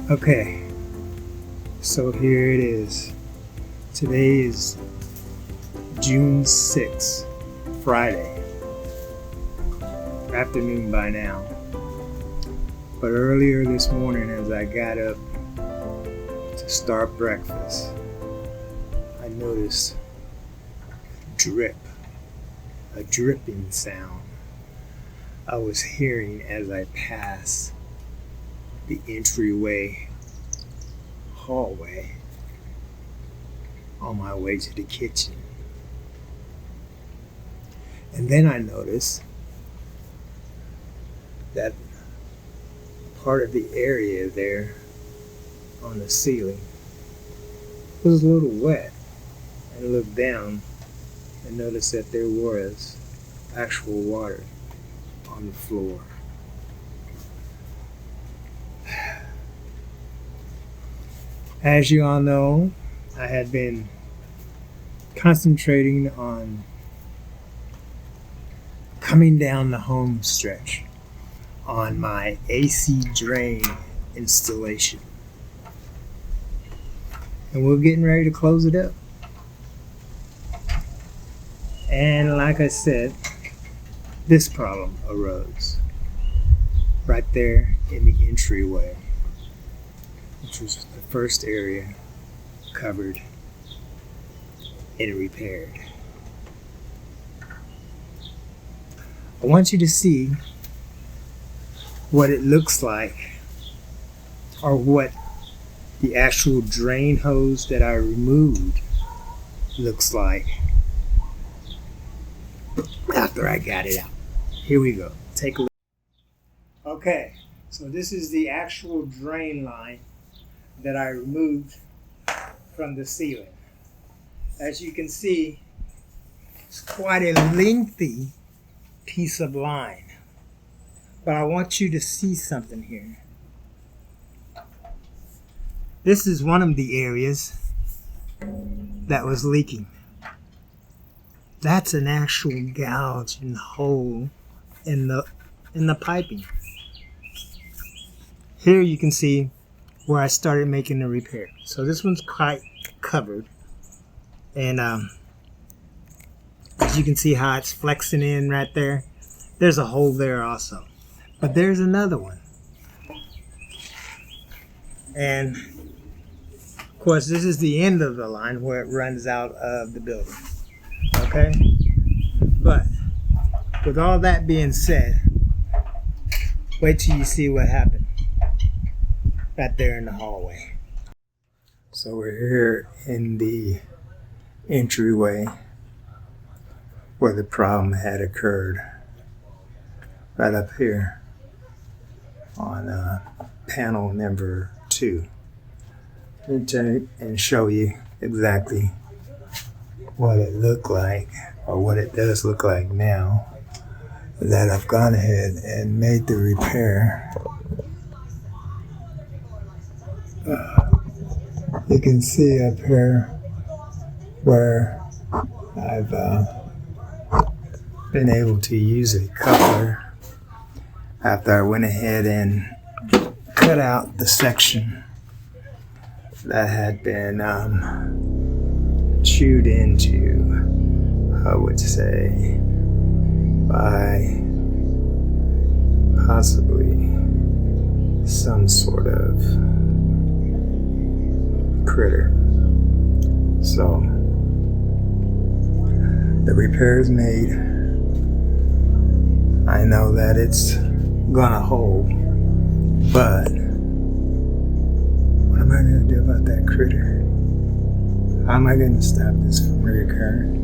Okay, so here it is. Today is June 6th, Friday. Afternoon by now. But earlier this morning as I got up to start breakfast, I noticed a dripping sound I was hearing as I passed the entryway hallway on my way to the kitchen. And then I noticed that part of the area there on the ceiling was a little wet, and looked down and noticed that there was actual water on the floor. As you all know, I had been concentrating on coming down the home stretch on my AC drain installation. And we're getting ready to close it up. And like I said, this problem arose right there in the entryway, which was the first area covered and repaired. I want you to see what it looks like, or what the actual drain hose that I removed looks like after I got it out. Here we go. Take a look. Okay, so this is the actual drain line that I removed from the ceiling. As you can see, it's quite a lengthy piece of line. But I want you to see something here. This is one of the areas that was leaking. That's an actual gouge and hole in the piping. Here you can see where I started making the repair. So this one's quite covered, and as you can see how it's flexing in right there. There's a hole there also, but there's another one, and of course this is the end of the line where it runs out of the building. Okay, but with all that being said, wait till you see what happened right there in the hallway. So we're here in the entryway where the problem had occurred, right up here on panel number 2. Let me take and show you exactly what it looked like, or what it does look like now that I've gone ahead and made the repair. You can see up here where I've been able to use a coupler after I went ahead and cut out the section that had been chewed into, I would say, by possibly some sort of critter. So the repair is made. I know that it's gonna hold, but what am I gonna do about that critter? How am I gonna stop this from reoccurring?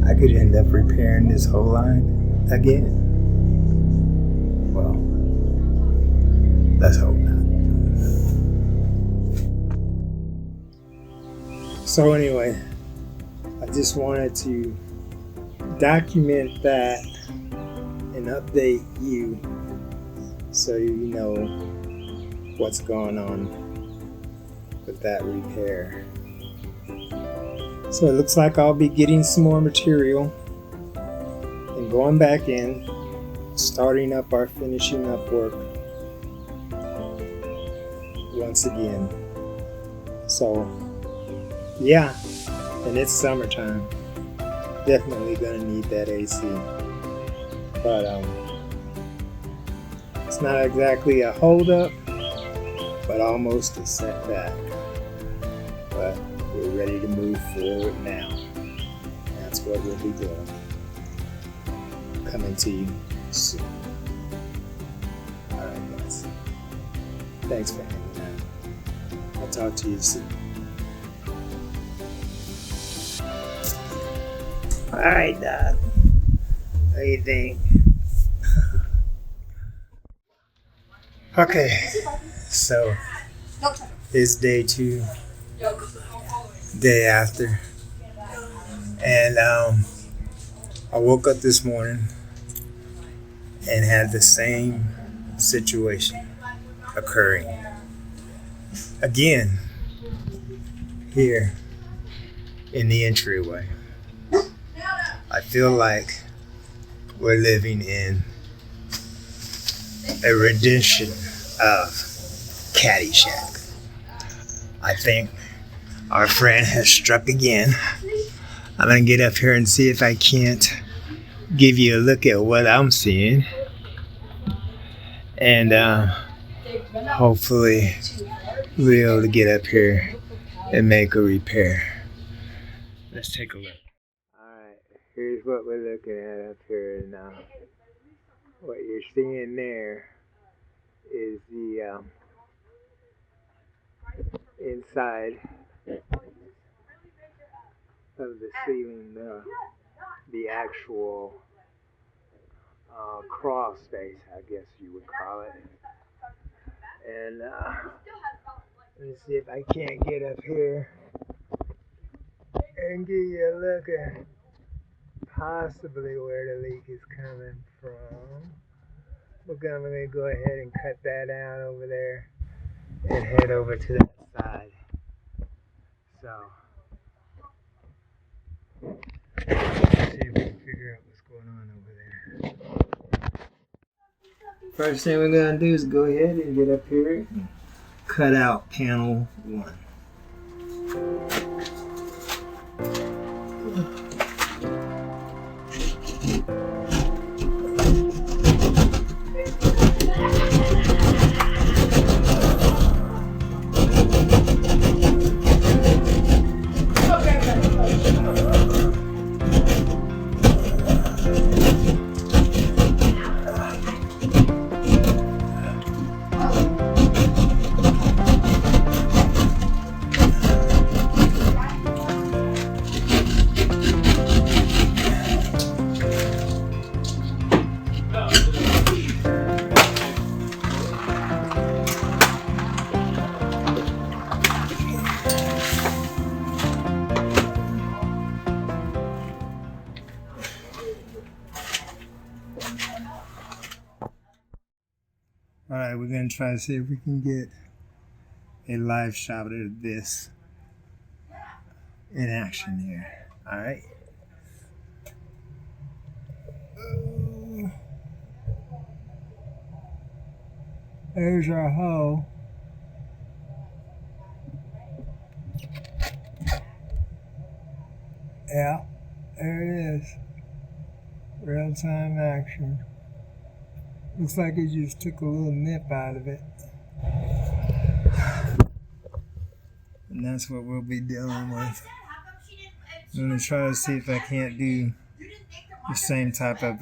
I could end up repairing this whole line again. Well, let's hope not. So anyway, I just wanted to document that and update you so you know what's going on with that repair. So it looks like I'll be getting some more material and going back in, starting up our finishing up work once again. So yeah, and it's summertime. Definitely gonna need that AC. But it's not exactly a holdup, but almost a setback. But we're ready to move forward now. That's what we'll be doing. Coming to you soon. Alright guys. Thanks for hanging out. I'll talk to you soon. Alright, Doc. What do you think? Okay, so it's day 2, day after, and I woke up this morning and had the same situation occurring again here in the entryway. I feel like we're living in a rendition of Caddyshack. I think our friend has struck again. I'm gonna get up here and see if I can't give you a look at what I'm seeing, and hopefully we'll be able to get up here and make a repair. Let's take a look. Alright, here's what we're looking at up here now. What you're seeing there is the inside of the ceiling, the actual crawl space, I guess you would call it. And let me see if I can't get up here and give you a look at possibly where the leak is coming from. We're gonna go ahead and cut that out over there and head over to that side. So let's see if we can figure out what's going on over there. First thing we're gonna do is go ahead and get up here and cut out panel 1. Alright, we're going to try to see if we can get a live shot of this in action here. Alright. There's our hole. Yeah, there it is. Real-time action. Looks like it just took a little nip out of it. And that's what we'll be dealing with. I'm going to try to see if I can't do the same type of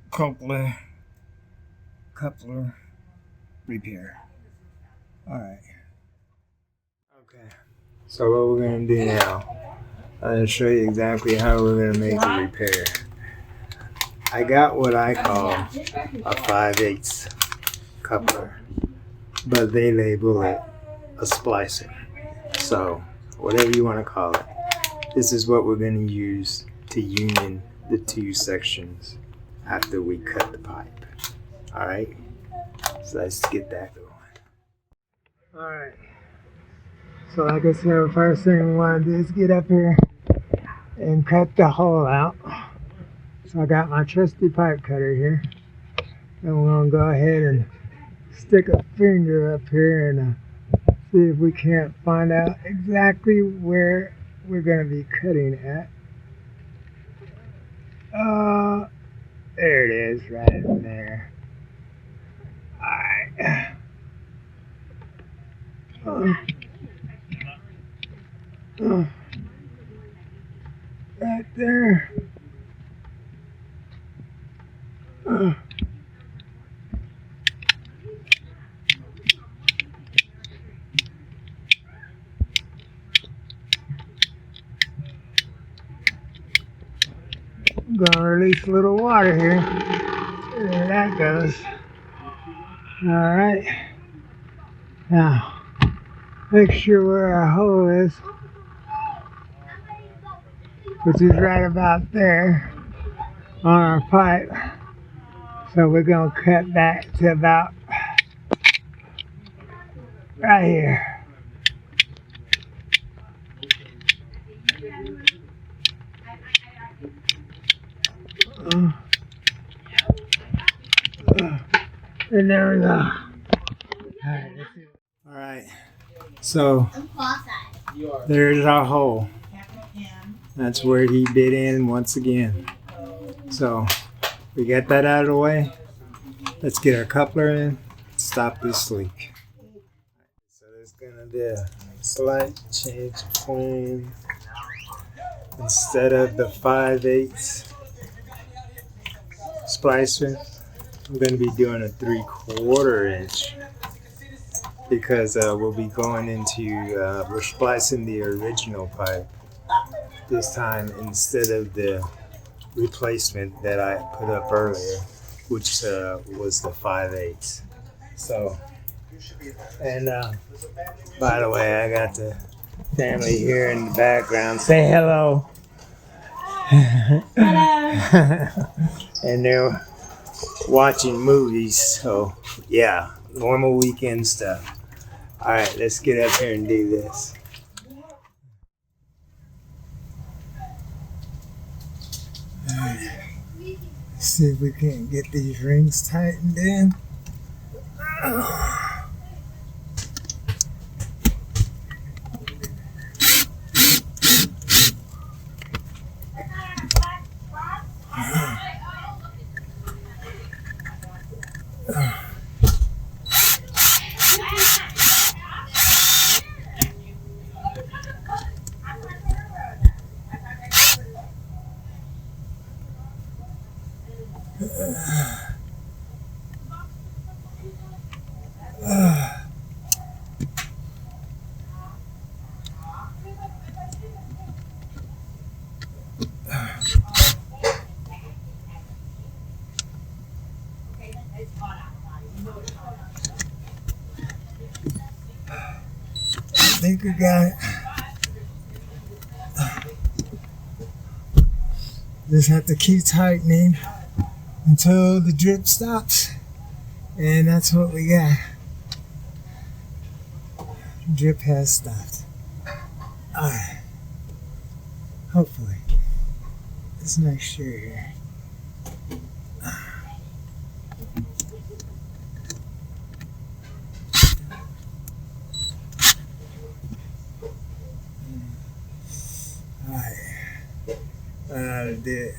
coupler repair. Alright. Okay. So what we're going to do now, I'm going to show you exactly how we're going to make the repair. I got what I call a 5/8 coupler, but they label it a splicer. So whatever you want to call it, this is what we're going to use to union the 2 sections after we cut the pipe. Alright, so let's get that going. Alright, so like I said, first thing we want to do is get up here and cut the hole out. So I got my trusty pipe cutter here, and we're going to go ahead and stick a finger up here and see if we can't find out exactly where we're going to be cutting at. There it is, right in there. Alright. Right there. I'm gonna release a little water here. There that goes. Alright. Now, make sure where our hole is, which is right about there on our pipe. So we're gonna cut back to about right here. And there we go. Alright, so there's our hole. That's where he bit in once again. So we got that out of the way. Let's get our coupler in, stop this leak. So there's gonna be a slight change of plan. Instead of the 5/8 splicer, I'm going to be doing a 3/4 inch because we'll be going into, we're splicing the original pipe this time instead of the replacement that I put up earlier, which was the 5/8. So, and by the way, I got the family here in the background. Say hello. Hello. And they're watching movies, so yeah, normal weekend stuff. All right, let's get up here and do this. All right. Let's see if we can't get these rings tightened in. I think we got it. Just have to keep tightening until the drip stops, and that's what we got. Drip has stopped. Alright. Hopefully. Let's make sure here. Alright. Did.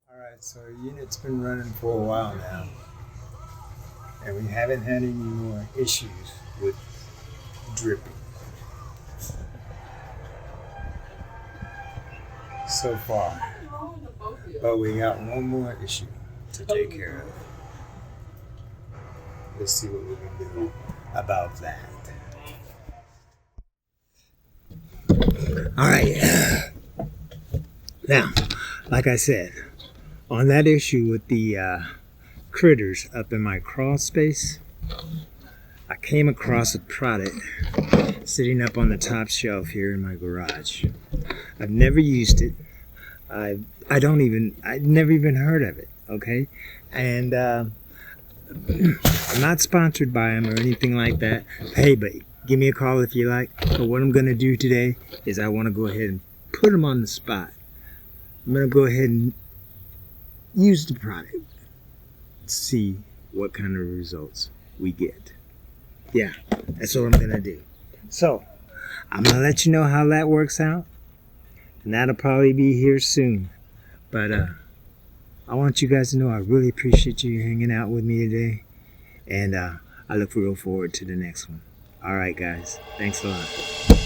Alright, so our unit's been running for a while now, and we haven't had any more issues with dripping so far. But we got one more issue to take care of. Let's see what we can do about that. Alright. Now, like I said, on that issue with the critters up in my crawl space, I came across a product sitting up on the top shelf here in my garage. I've never used it. I'd never even heard of it, okay? And I'm not sponsored by them or anything like that. Hey, but give me a call if you like. But what I'm going to do today is I want to go ahead and put them on the spot. I'm going to go ahead and use the product. See what kind of results we get. Yeah, that's what I'm going to do. So, I'm going to let you know how that works out. And that'll probably be here soon. But I want you guys to know I really appreciate you hanging out with me today. And I look real forward to the next one. All right, guys. Thanks a lot.